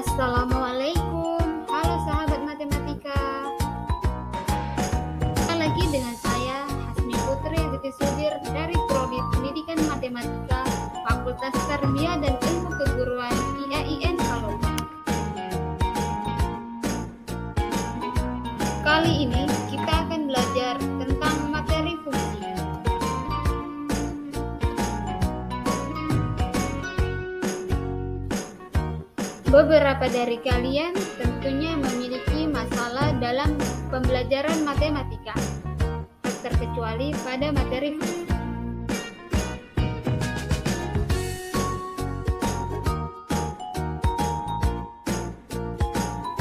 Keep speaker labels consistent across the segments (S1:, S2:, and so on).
S1: Assalamualaikum, halo sahabat matematika. Kembali lagi dengan saya Hasmi Putri Zutisubir dari Prodi Pendidikan Matematika Fakultas Tarbiyah dan Ilmu Keguruan IAIN Palembang. Kali ini kita akan belajar tentang materi fungsi. Beberapa dari kalian tentunya memiliki masalah dalam pembelajaran matematika, tak terkecuali pada materi fungsi.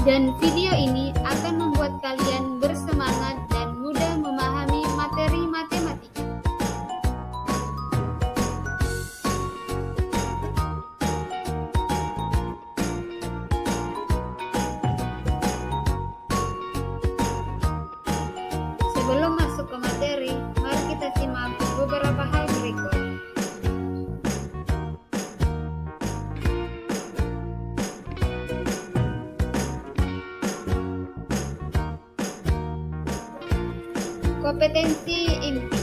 S1: Dan video ini akan membuat kalian bersemangat dan mudah memahami materi matematika. Sebelum masuk ke materi, mari kita simak beberapa hal berikut. Kompetensi inti.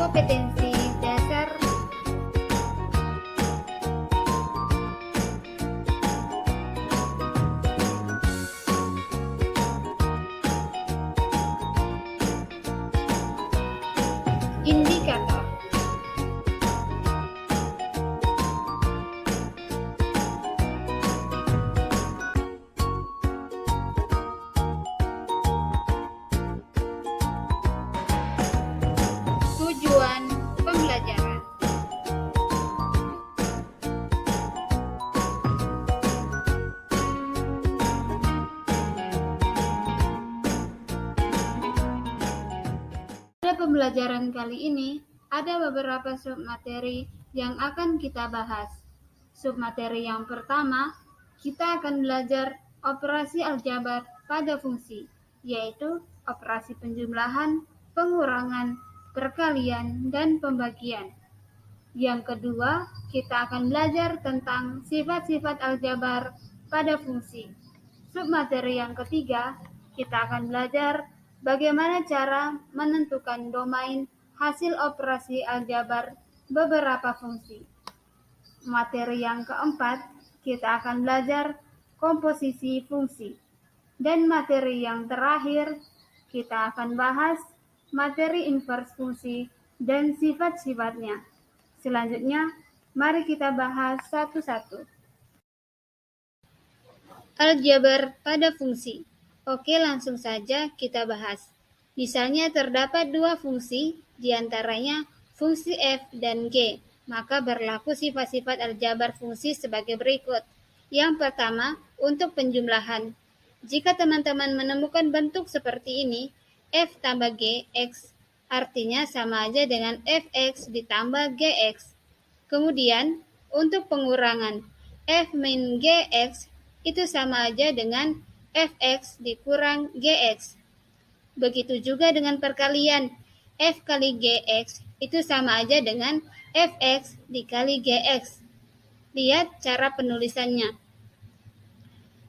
S1: Kompetensi dasar. Indikator. Tujuan pembelajaran. Pada pembelajaran kali ini, ada beberapa submateri yang akan kita bahas. Submateri yang pertama, kita akan belajar operasi aljabar pada fungsi, yaitu operasi penjumlahan, pengurangan, perkalian, dan pembagian. Yang kedua, kita akan belajar tentang sifat-sifat aljabar pada fungsi. Submateri yang ketiga, kita akan belajar bagaimana cara menentukan domain hasil operasi aljabar beberapa fungsi. Materi yang keempat, kita akan belajar komposisi fungsi. Dan materi yang terakhir, kita akan bahas materi invers fungsi dan sifat-sifatnya. Selanjutnya, mari kita bahas satu-satu. Aljabar pada fungsi. Oke, langsung saja kita bahas. Misalnya terdapat dua fungsi, diantaranya fungsi f dan g, maka berlaku sifat-sifat aljabar fungsi sebagai berikut. Yang pertama, untuk penjumlahan. Jika teman-teman menemukan bentuk seperti ini, f tambah gx, artinya sama aja dengan fx ditambah gx. Kemudian, untuk pengurangan, f min gx itu sama aja dengan fx dikurang gx. Begitu juga dengan perkalian, f kali gx itu sama aja dengan fx dikali gx. Lihat cara penulisannya.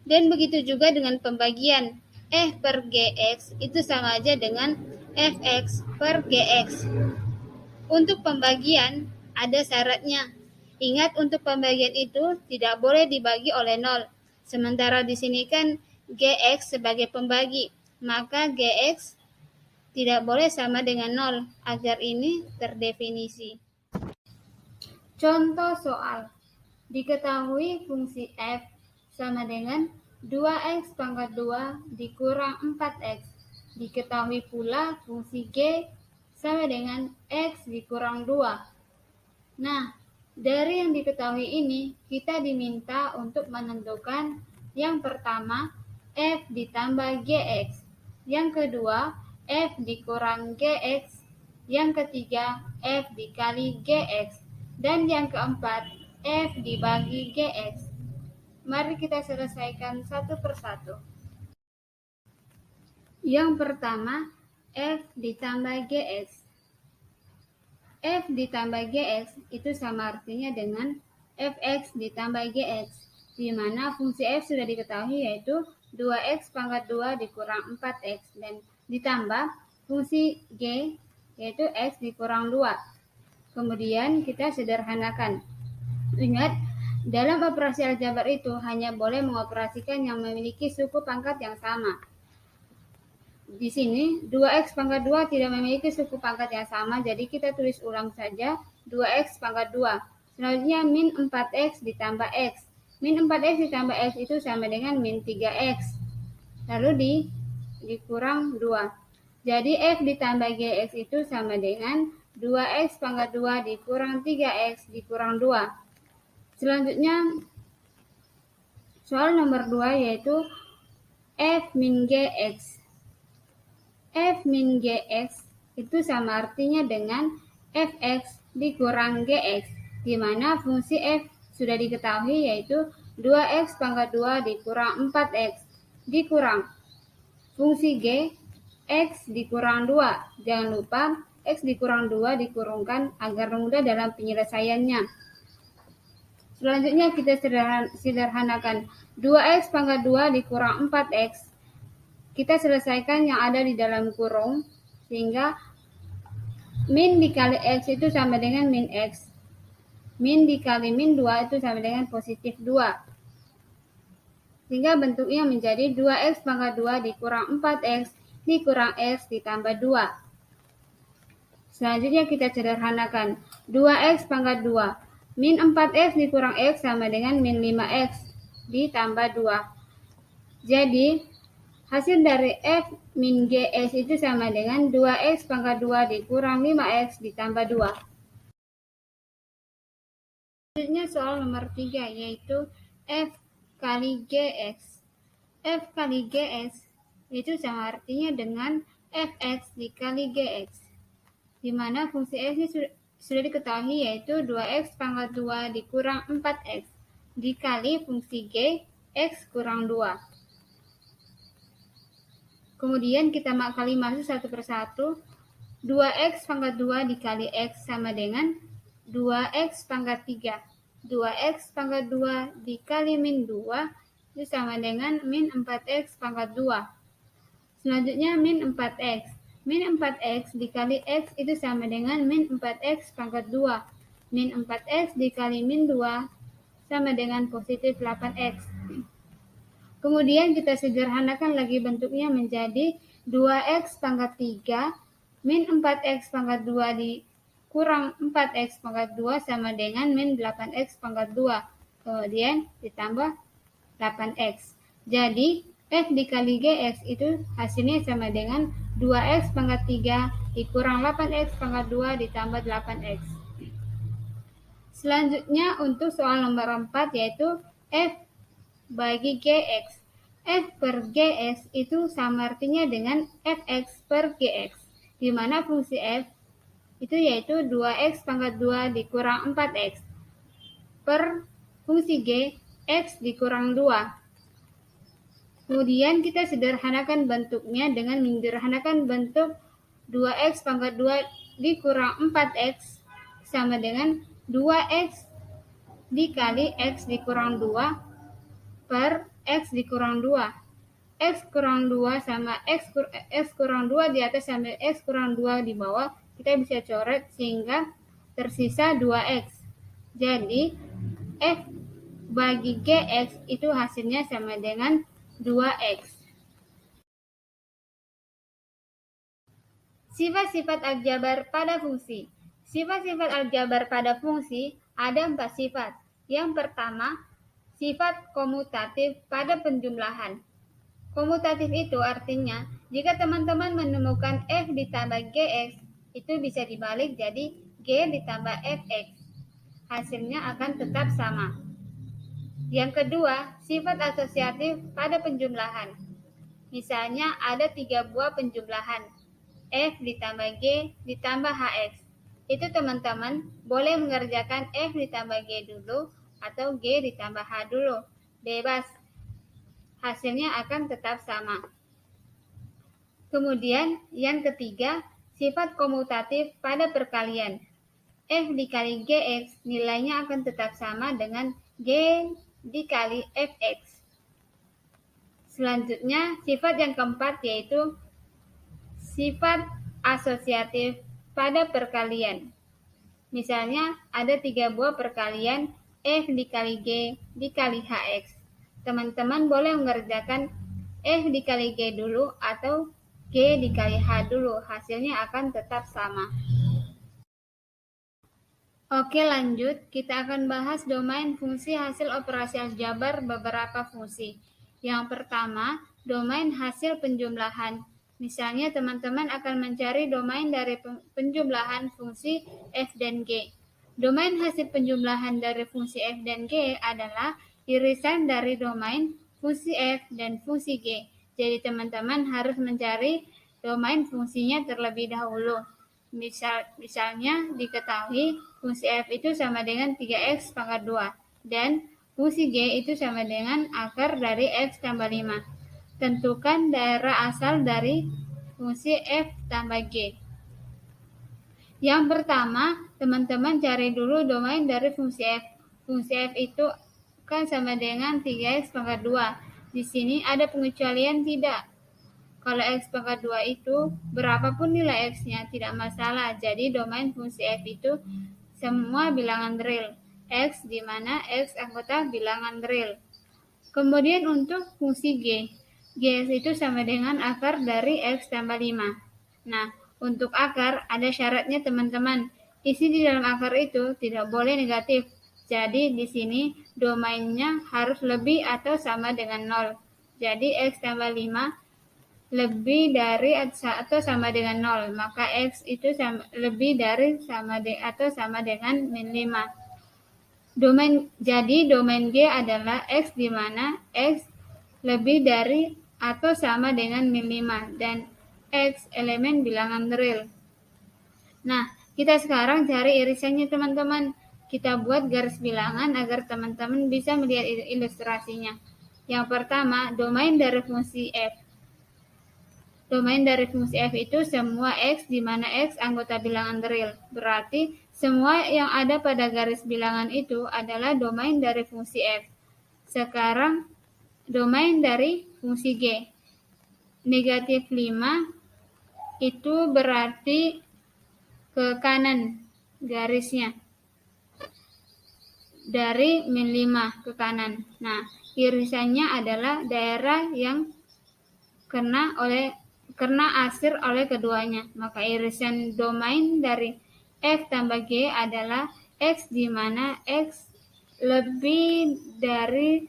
S1: Dan begitu juga dengan pembagian, f per gx itu sama aja dengan fx per gx. Untuk pembagian, ada syaratnya. Ingat, untuk pembagian itu tidak boleh dibagi oleh 0. Sementara di sini kan gx sebagai pembagi, maka gx tidak boleh sama dengan 0 agar ini terdefinisi. Contoh soal. Diketahui fungsi f sama dengan 2x pangkat 2 dikurang 4x. Diketahui pula fungsi g sama dengan x dikurang 2. Nah, dari yang diketahui ini, kita diminta untuk menentukan yang pertama, f ditambah gx. Yang kedua, f dikurang gx. Yang ketiga, f dikali gx. Dan yang keempat, f dibagi gx. Mari kita selesaikan satu persatu. Yang pertama, F ditambah Gx. F ditambah Gx itu sama artinya dengan Fx ditambah Gx, di mana fungsi F sudah diketahui yaitu 2x pangkat 2 dikurang 4x, dan ditambah fungsi G yaitu x dikurang 2. Kemudian kita sederhanakan. Ingat, dalam operasi aljabar itu hanya boleh mengoperasikan yang memiliki suku pangkat yang sama. Di sini 2x pangkat 2 tidak memiliki suku pangkat yang sama, jadi kita tulis ulang saja 2x pangkat 2. Selanjutnya min 4x ditambah x. Min 4x ditambah x itu sama dengan min 3x. Lalu dikurang 2. Jadi f ditambah gx itu sama dengan 2x pangkat 2 dikurang 3x dikurang 2. Selanjutnya soal nomor 2 yaitu f min gx. F min Gx itu sama artinya dengan Fx dikurang Gx, di mana fungsi F sudah diketahui yaitu 2x pangkat 2 dikurang 4x dikurang fungsi G, x dikurang 2. Jangan lupa x dikurang 2 dikurungkan agar mudah dalam penyelesaiannya. Selanjutnya kita sederhanakan 2x pangkat 2 dikurang 4x. Kita selesaikan yang ada di dalam kurung, sehingga min dikali x itu sama dengan min x. Min dikali min 2 itu sama dengan positif 2. Sehingga bentuknya menjadi 2x pangkat 2 dikurang 4x dikurang x ditambah 2. Selanjutnya kita sederhanakan. 2x pangkat 2. Min 4x dikurang x sama dengan min 5x ditambah 2. Jadi hasil dari F min Gs itu sama dengan 2x pangkat 2 dikurang 5x ditambah 2. Selanjutnya soal nomor 3 yaitu F kali Gx. F kali Gx itu sama artinya dengan Fx dikali Gx, di mana fungsi x ini sudah diketahui yaitu 2x pangkat 2 dikurang 4x dikali fungsi G, x kurang 2. Kemudian kita kali masuk satu persatu. 2x pangkat 2 dikali x sama dengan 2x pangkat 3. 2x pangkat 2 dikali min 2 itu sama dengan min 4x pangkat 2. Selanjutnya min 4x. Min 4x dikali x itu sama dengan min 4x pangkat 2. Min 4x dikali min 2 sama dengan positif 8x. Kemudian kita sederhanakan lagi bentuknya menjadi 2x pangkat 3 min 4x pangkat 2 dikurang 4x pangkat 2 sama dengan min 8x pangkat 2. Kemudian ditambah 8x. Jadi f dikali gx itu hasilnya sama dengan 2x pangkat 3 dikurang 8x pangkat 2 ditambah 8x. Selanjutnya untuk soal nomor 4 yaitu f bagi Gx. F per Gx itu sama artinya dengan Fx per Gx, di mana fungsi F itu yaitu 2x pangkat 2 dikurang 4x per fungsi G, x dikurang 2. Kemudian kita sederhanakan bentuknya dengan menyederhanakan bentuk 2x pangkat 2 dikurang 4x sama dengan 2x dikali x dikurang 2 per x dikurang 2. X kurang 2 sama x kurang 2 di atas sampai x kurang 2 di bawah. Kita bisa coret sehingga tersisa 2x. Jadi f bagi gx itu hasilnya sama dengan 2x. Sifat-sifat aljabar pada fungsi. Sifat-sifat aljabar pada fungsi ada 4 sifat. Yang pertama, sifat komutatif pada penjumlahan. Komutatif itu artinya jika teman-teman menemukan f ditambah gx itu bisa dibalik jadi g ditambah fx. Hasilnya akan tetap sama. Yang kedua, sifat asosiatif pada penjumlahan. Misalnya ada 3 buah penjumlahan f ditambah g ditambah hx. Itu teman-teman boleh mengerjakan f ditambah g dulu atau G ditambah H dulu. Bebas. Hasilnya akan tetap sama. Kemudian yang ketiga, sifat komutatif pada perkalian. F dikali Gx nilainya akan tetap sama dengan G dikali Fx. Selanjutnya, sifat yang keempat yaitu sifat asosiatif pada perkalian. Misalnya, ada 3 buah perkalian F dikali G dikali Hx. Teman-teman boleh mengerjakan F dikali G dulu atau G dikali H dulu. Hasilnya akan tetap sama. Oke, lanjut. Kita akan bahas domain fungsi hasil operasi aljabar beberapa fungsi. Yang pertama, domain hasil penjumlahan. Misalnya, teman-teman akan mencari domain dari penjumlahan fungsi f dan g. Domain hasil penjumlahan dari fungsi f dan g adalah irisan dari domain fungsi f dan fungsi g. Jadi, teman-teman harus mencari domain fungsinya terlebih dahulu. Misalnya diketahui fungsi f itu sama dengan 3x pangkat 2 dan fungsi g itu sama dengan akar dari x tambah 5. Tentukan daerah asal dari fungsi f tambah g. Yang pertama, teman-teman cari dulu domain dari fungsi f. Fungsi f itu kan sama dengan 3x pangkat 2. Di sini ada pengecualian tidak. Kalau x pangkat 2 itu berapapun nilai x-nya tidak masalah. Jadi domain fungsi f itu semua bilangan real. X di mana x anggota bilangan real. Kemudian untuk fungsi g. G itu sama dengan akar dari x tambah 5. Nah, untuk akar ada syaratnya teman-teman. Isi di dalam akar itu tidak boleh negatif. Jadi di sini domainnya harus lebih atau sama dengan 0. Jadi x tambah 5 lebih dari atau sama dengan 0, maka x itu lebih dari atau sama dengan min 5. Jadi domain G adalah x di mana x lebih dari atau sama dengan min 5 dan x elemen bilangan real. Nah, kita sekarang cari irisannya teman-teman. Kita buat garis bilangan agar teman-teman bisa melihat ilustrasinya. Yang pertama, domain dari fungsi f. Domain dari fungsi f itu semua x di mana x anggota bilangan real. Berarti semua yang ada pada garis bilangan itu adalah domain dari fungsi f. Sekarang domain dari fungsi g. Negatif 5 itu berarti ke kanan garisnya. Dari min 5 ke kanan. Nah, irisannya adalah daerah yang kena asir oleh keduanya, maka irisan domain dari f tambah g adalah x di mana x lebih dari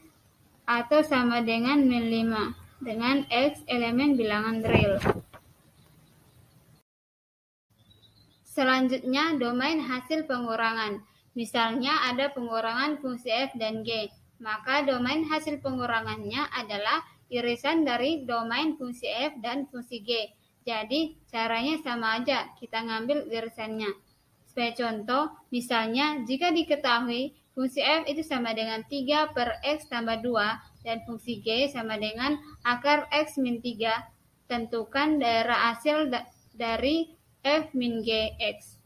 S1: atau sama dengan min 5 dengan x elemen bilangan real. Selanjutnya, domain hasil pengurangan. Misalnya ada pengurangan fungsi f dan g, maka domain hasil pengurangannya adalah irisan dari domain fungsi f dan fungsi g. Jadi, caranya sama aja, kita ngambil irisannya. Sebagai contoh, misalnya jika diketahui fungsi f itu sama dengan 3 per x tambah 2 dan fungsi g sama dengan akar x min 3, tentukan daerah hasil dari f min gx.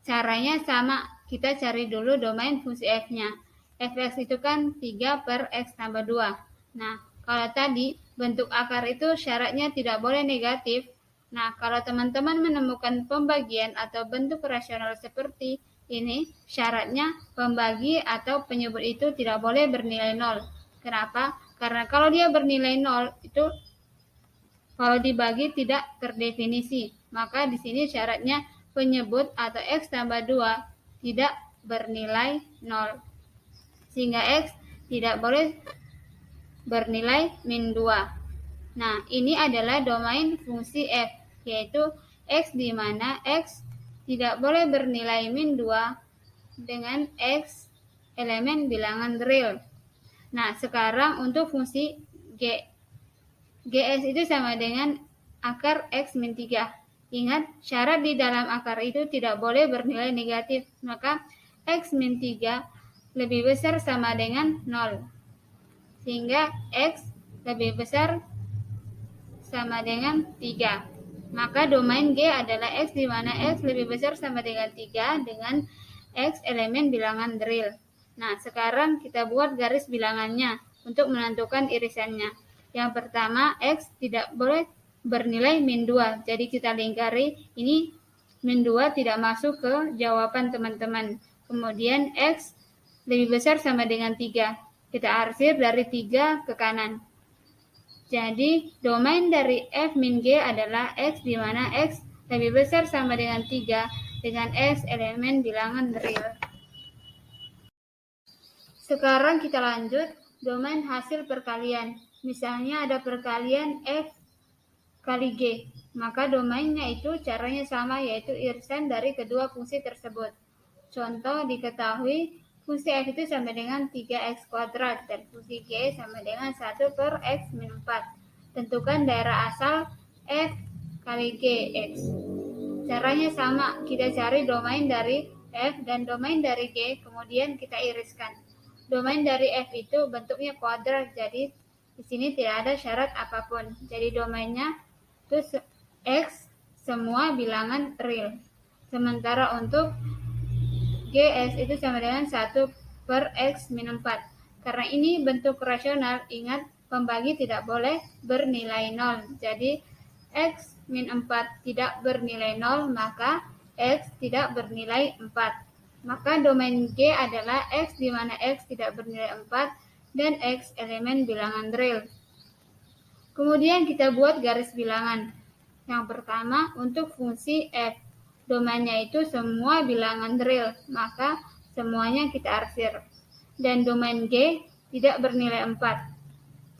S1: Caranya sama, kita cari dulu domain fungsi f-nya. Fx itu kan 3 per x tambah 2. Nah, kalau tadi bentuk akar itu syaratnya tidak boleh negatif. Nah, kalau teman-teman menemukan pembagian atau bentuk rasional seperti ini, syaratnya pembagi atau penyebut itu tidak boleh bernilai 0. Kenapa? Karena kalau dia bernilai 0, itu kalau dibagi tidak terdefinisi. Maka di sini syaratnya penyebut atau x tambah 2 tidak bernilai 0. Sehingga x tidak boleh bernilai min 2. Nah, ini adalah domain fungsi f, yaitu x di mana x tidak boleh bernilai min 2 dengan x elemen bilangan real. Nah, sekarang untuk fungsi g. Gs itu sama dengan akar x min 3. Ingat, syarat di dalam akar itu tidak boleh bernilai negatif, maka x min 3 lebih besar sama dengan 0. Sehingga x lebih besar sama dengan 3. Maka domain G adalah X di mana X lebih besar sama dengan 3 dengan X elemen bilangan real. Nah, sekarang kita buat garis bilangannya untuk menentukan irisannya. Yang pertama, X tidak boleh bernilai min 2. Jadi kita lingkari, ini min 2 tidak masuk ke jawaban teman-teman. Kemudian X lebih besar sama dengan 3. Kita arsir dari 3 ke kanan. Jadi, domain dari F min G adalah X di mana X lebih besar sama dengan 3 dengan X elemen bilangan real. Sekarang kita lanjut domain hasil perkalian. Misalnya ada perkalian F kali G, maka domainnya itu caranya sama, yaitu irisan dari kedua fungsi tersebut. Contoh diketahui fungsi F itu sama dengan 3x kuadrat dan fungsi G sama dengan 1 per x min 4. Tentukan daerah asal F kali G, X. Caranya sama, kita cari domain dari F dan domain dari G, kemudian kita iriskan. Domain dari F itu bentuknya kuadrat, jadi di sini tidak ada syarat apapun. Jadi domainnya itu X semua bilangan real. Sementara untuk GS itu sama dengan 1 per X min 4. Karena ini bentuk rasional, ingat pembagi tidak boleh bernilai 0. Jadi X min 4 tidak bernilai 0, maka X tidak bernilai 4. Maka domain G adalah X di mana X tidak bernilai 4 dan X elemen bilangan real. Kemudian kita buat garis bilangan. Yang pertama untuk fungsi F. Domainnya itu semua bilangan real, maka semuanya kita arsir. Dan domain G tidak bernilai 4.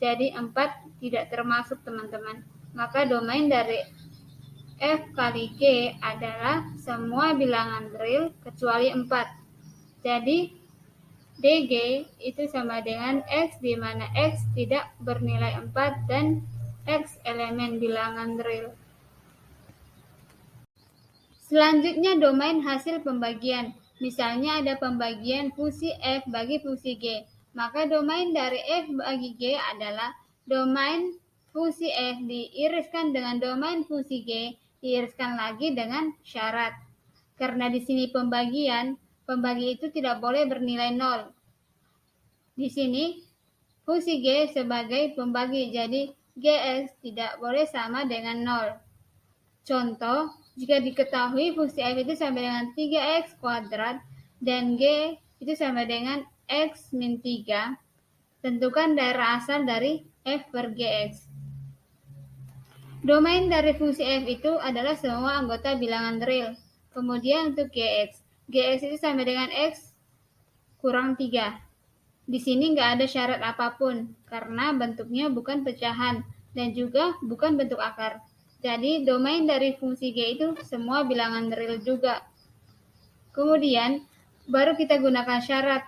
S1: Jadi 4 tidak termasuk teman-teman. Maka domain dari F kali G adalah semua bilangan real kecuali 4. Jadi DG itu sama dengan X di mana X tidak bernilai 4 dan X elemen bilangan real. Selanjutnya domain hasil pembagian. Misalnya ada pembagian fungsi F bagi fungsi G. Maka domain dari F bagi G adalah domain fungsi F diiriskan dengan domain fungsi G, diiriskan lagi dengan syarat. Karena di sini pembagi itu tidak boleh bernilai 0. Di sini fungsi G sebagai pembagi, jadi Gx tidak boleh sama dengan 0. Contoh, jika diketahui fungsi F itu sama dengan 3x kuadrat dan G itu sama dengan x min 3, tentukan daerah asal dari F per Gx. Domain dari fungsi F itu adalah semua anggota bilangan real. Kemudian untuk Gx, Gx itu sama dengan x kurang 3. Di sini nggak ada syarat apapun, karena bentuknya bukan pecahan dan juga bukan bentuk akar. Jadi domain dari fungsi G itu semua bilangan real juga. Kemudian baru kita gunakan syarat.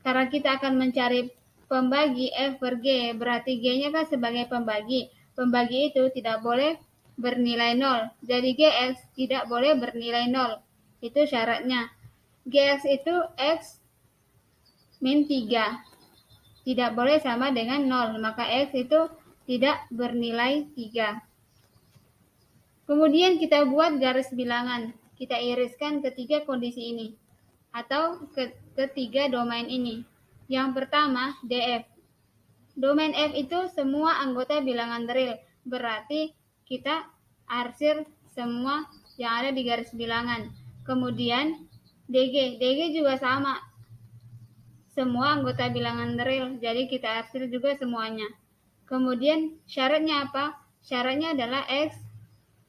S1: Karena kita akan mencari pembagi F per G, berarti G-nya kan sebagai pembagi. Pembagi itu tidak boleh bernilai 0. Jadi Gx tidak boleh bernilai 0. Itu syaratnya. Gx itu X min 3. Tidak boleh sama dengan 0. Maka X itu tidak bernilai 3. Kemudian kita buat garis bilangan. Kita iriskan ketiga kondisi ini atau ketiga domain ini. Yang pertama, DF. Domain F itu semua anggota bilangan real. Berarti kita arsir semua yang ada di garis bilangan. Kemudian DG. DG juga sama. Semua anggota bilangan real. Jadi kita arsir juga semuanya. Kemudian syaratnya apa? Syaratnya adalah X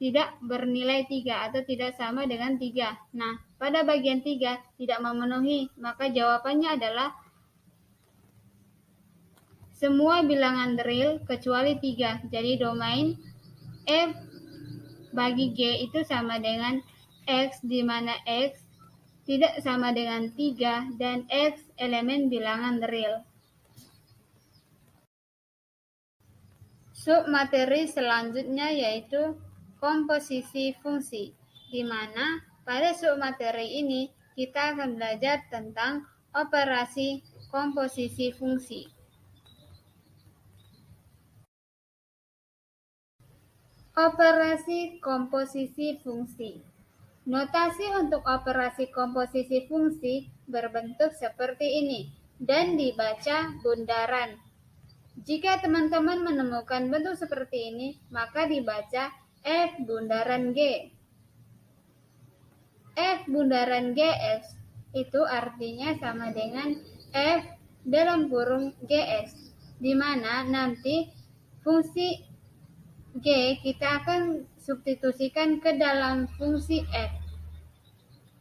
S1: tidak bernilai 3 atau tidak sama dengan 3. Nah, pada bagian 3 tidak memenuhi, maka jawabannya adalah semua bilangan real kecuali 3. Jadi domain F bagi G itu sama dengan X di mana X tidak sama dengan 3 dan X elemen bilangan real. Submateri selanjutnya yaitu komposisi fungsi, di mana pada submateri ini kita akan belajar tentang operasi komposisi fungsi. Operasi komposisi fungsi. Notasi untuk operasi komposisi fungsi berbentuk seperti ini dan dibaca bundaran. Jika teman-teman menemukan bentuk seperti ini, maka dibaca F bundaran G. F bundaran GS itu artinya sama dengan F dalam kurung GS, di mana nanti fungsi G kita akan substitusikan ke dalam fungsi F.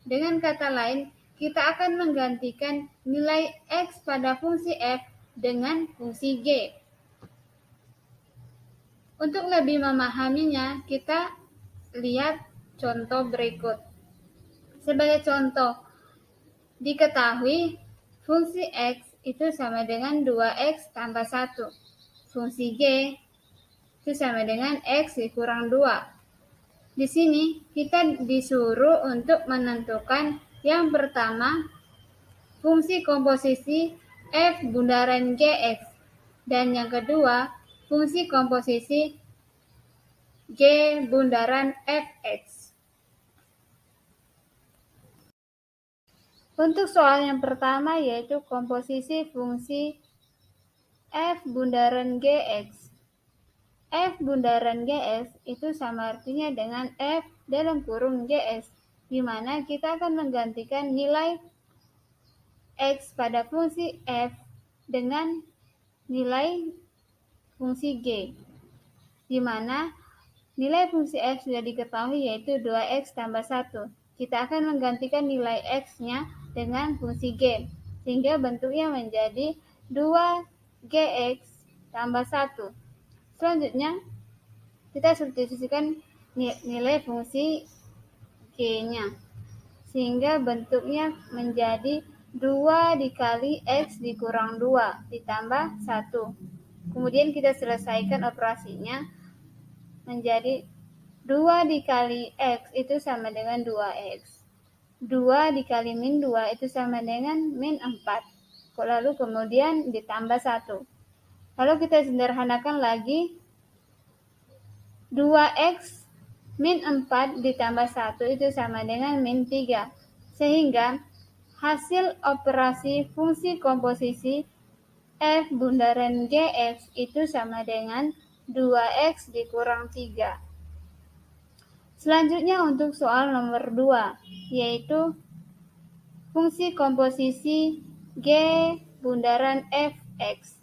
S1: Dengan kata lain, kita akan menggantikan nilai X pada fungsi F dengan fungsi G. Untuk lebih memahaminya, kita lihat contoh berikut. Sebagai contoh, diketahui fungsi X itu sama dengan 2X tambah 1. Fungsi G itu sama dengan X dikurang 2. Di sini kita disuruh untuk menentukan yang pertama fungsi komposisi F bundaran Gx dan yang kedua fungsi komposisi G bundaran Fx. Untuk soal yang pertama yaitu komposisi fungsi F bundaran Gx. F bundaran Gs itu sama artinya dengan F dalam kurung Gs, di mana kita akan menggantikan nilai X pada fungsi F dengan nilai fungsi G, di mana nilai fungsi F sudah diketahui yaitu 2X tambah 1. Kita akan menggantikan nilai X-nya dengan fungsi G, sehingga bentuknya menjadi 2Gx tambah 1. Selanjutnya, kita substitusikan nilai fungsi G-nya, sehingga bentuknya menjadi 2 dikali X dikurang 2 ditambah 1. Kemudian kita selesaikan operasinya menjadi 2 dikali X itu sama dengan 2X. 2 dikali min 2 itu sama dengan min 4. Lalu kemudian ditambah 1. Lalu kita sederhanakan lagi, 2X min 4 ditambah 1 itu sama dengan min 3. Sehingga hasil operasi fungsi komposisi F bundaran Gx itu sama dengan 2X dikurang 3. Selanjutnya untuk soal nomor 2, yaitu fungsi komposisi G bundaran Fx.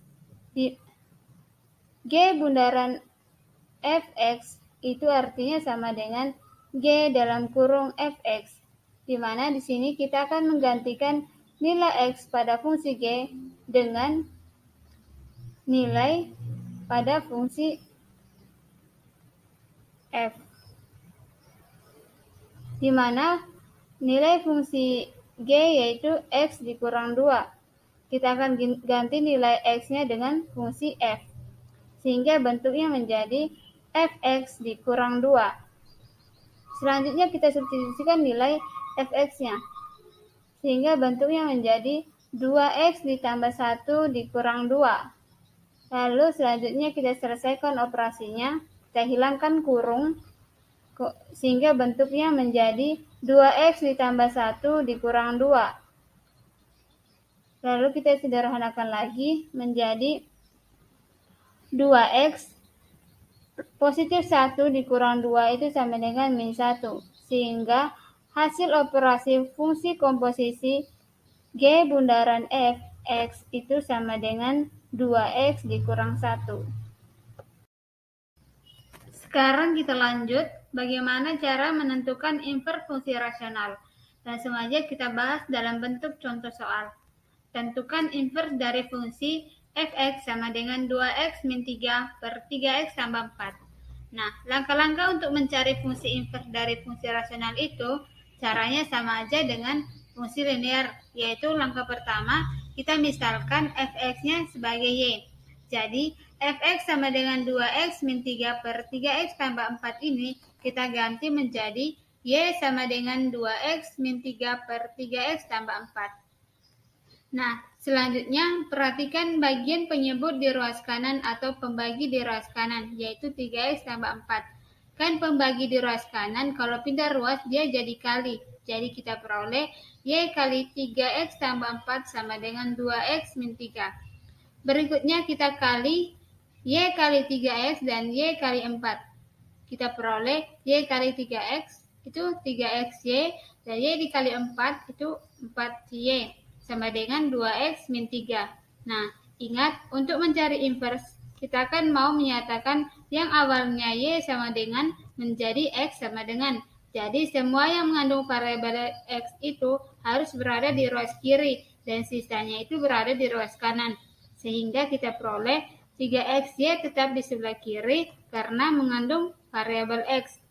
S1: G bundaran Fx itu artinya sama dengan G dalam kurung Fx, di mana di sini kita akan menggantikan nilai X pada fungsi G dengan nilai pada fungsi F, di mana nilai fungsi G yaitu X dikurang 2. Kita akan ganti nilai X-nya dengan fungsi F, sehingga bentuknya menjadi Fx dikurang 2. Selanjutnya kita substitusikan nilai Fx-nya, sehingga bentuknya menjadi 2X ditambah 1 dikurang 2. Lalu selanjutnya kita selesaikan operasinya, kita hilangkan kurung, sehingga bentuknya menjadi 2X ditambah 1 dikurang 2. Lalu kita sederhanakan lagi menjadi 2X positif 1 dikurang 2 itu sama dengan min 1. Sehingga hasil operasi fungsi komposisi G bundaran Fx itu sama dengan 2X dikurang 1. Sekarang kita lanjut bagaimana cara menentukan invers fungsi rasional. Langsung aja kita bahas dalam bentuk contoh soal. Tentukan invers dari fungsi Fx sama dengan 2X min 3 per 3X tambah 4. Nah, langkah-langkah untuk mencari fungsi invers dari fungsi rasional itu caranya sama aja dengan fungsi linear, yaitu langkah pertama kita misalkan Fx-nya sebagai Y. Jadi, Fx sama dengan 2X min 3 per 3X tambah 4 ini kita ganti menjadi Y sama dengan 2X min 3 per 3X tambah 4. Nah, selanjutnya perhatikan bagian penyebut di ruas kanan atau pembagi di ruas kanan, yaitu 3X tambah 4. Kan pembagi di ruas kanan, kalau pindah ruas dia jadi kali. Jadi kita peroleh Y kali 3X tambah 4 sama dengan 2X min 3. Berikutnya kita kali Y kali 3X dan Y kali 4. Kita peroleh Y kali 3X itu 3XY, dan Y dikali 4 itu 4Y, sama dengan 2X min 3. Nah, ingat, untuk mencari inverse, kita kan mau menyatakan yang awalnya Y sama dengan menjadi X sama dengan. Jadi semua yang mengandung variabel X itu harus berada di ruas kiri dan sisanya itu berada di ruas kanan. Sehingga kita peroleh 3XY tetap di sebelah kiri karena mengandung variabel X.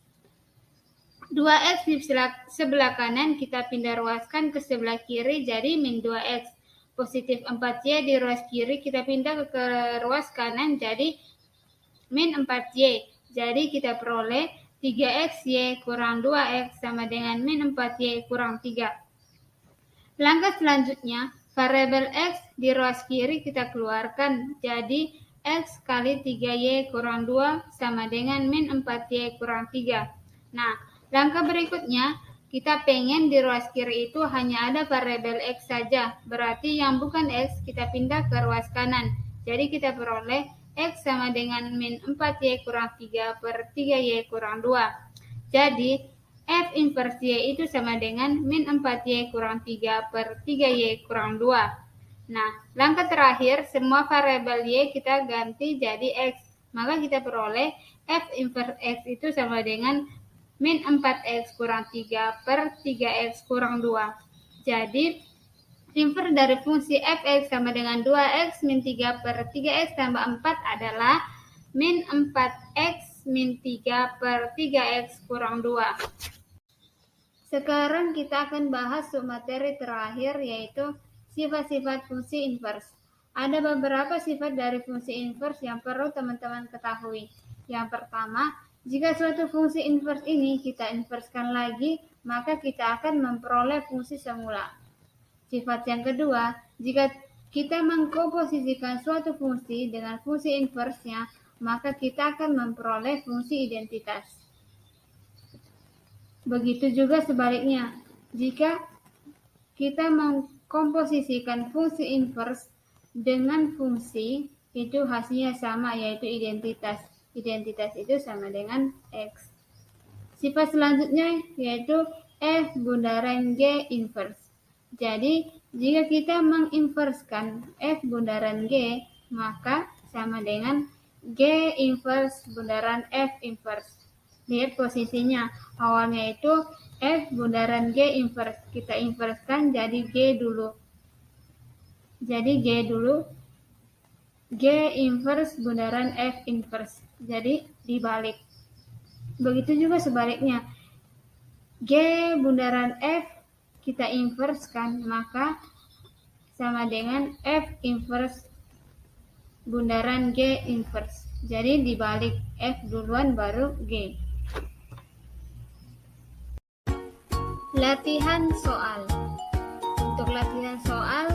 S1: 2X di sebelah kanan kita pindah ruaskan ke sebelah kiri jadi min 2X. Positif 4Y di ruas kiri kita pindah ke ruas kanan jadi min 4Y. Jadi kita peroleh 3XY kurang 2X sama dengan min 4Y kurang 3. Langkah selanjutnya, variabel X di ruas kiri kita keluarkan. Jadi X kali 3Y kurang 2 sama dengan min 4Y kurang 3. Nah, langkah berikutnya, kita pengen di ruas kiri itu hanya ada variabel X saja. Berarti yang bukan X kita pindah ke ruas kanan. Jadi kita peroleh X sama dengan min 4Y kurang 3 per 3Y kurang 2. Jadi F inverse Y itu sama dengan min 4Y kurang 3 per 3Y kurang 2. Nah, langkah terakhir, semua variabel Y kita ganti jadi X. Maka kita peroleh F inverse X itu sama dengan min 4X kurang 3 per 3X kurang 2. Jadi, inverse dari fungsi fx sama dengan 2x min 3 per 3x tambah 4 adalah min 4x min 3 per 3x kurang 2. Sekarang kita akan bahas submateri terakhir, yaitu sifat-sifat fungsi inverse. Ada beberapa sifat dari fungsi inverse yang perlu teman-teman ketahui. Yang pertama, jika suatu fungsi inverse ini kita inverskan lagi, maka kita akan memperoleh fungsi semula. Sifat yang kedua, jika kita mengkomposisikan suatu fungsi dengan fungsi inverse-nya, maka kita akan memperoleh fungsi identitas. Begitu juga sebaliknya, jika kita mengkomposisikan fungsi inverse dengan fungsi, itu hasilnya sama, yaitu identitas. Identitas itu sama dengan X. Sifat selanjutnya yaitu F bundaran G inverse. Jadi, jika kita menginverskan F bundaran G, maka sama dengan G inverse bundaran F inverse. Lihat posisinya, awalnya itu F bundaran G inverse. Kita inverskan jadi G dulu. Jadi G dulu. G inverse bundaran F inverse. Jadi dibalik. Begitu juga sebaliknya. G bundaran F kita inverskan, maka sama dengan F inverse bundaran G inverse. Jadi dibalik, F duluan baru G. Latihan soal. Untuk latihan soal,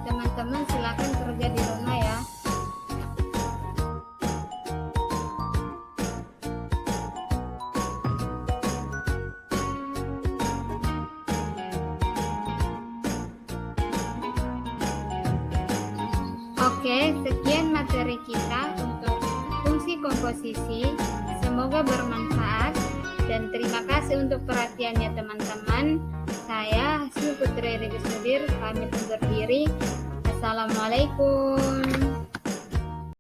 S1: teman-teman silakan kerja di rumah ya. Oke, sekian materi kita untuk fungsi komposisi. Semoga bermanfaat dan terima kasih untuk perhatiannya teman-teman. Saya Hasmi Putri Rizky Sudir, pamit undur diri. Assalamualaikum.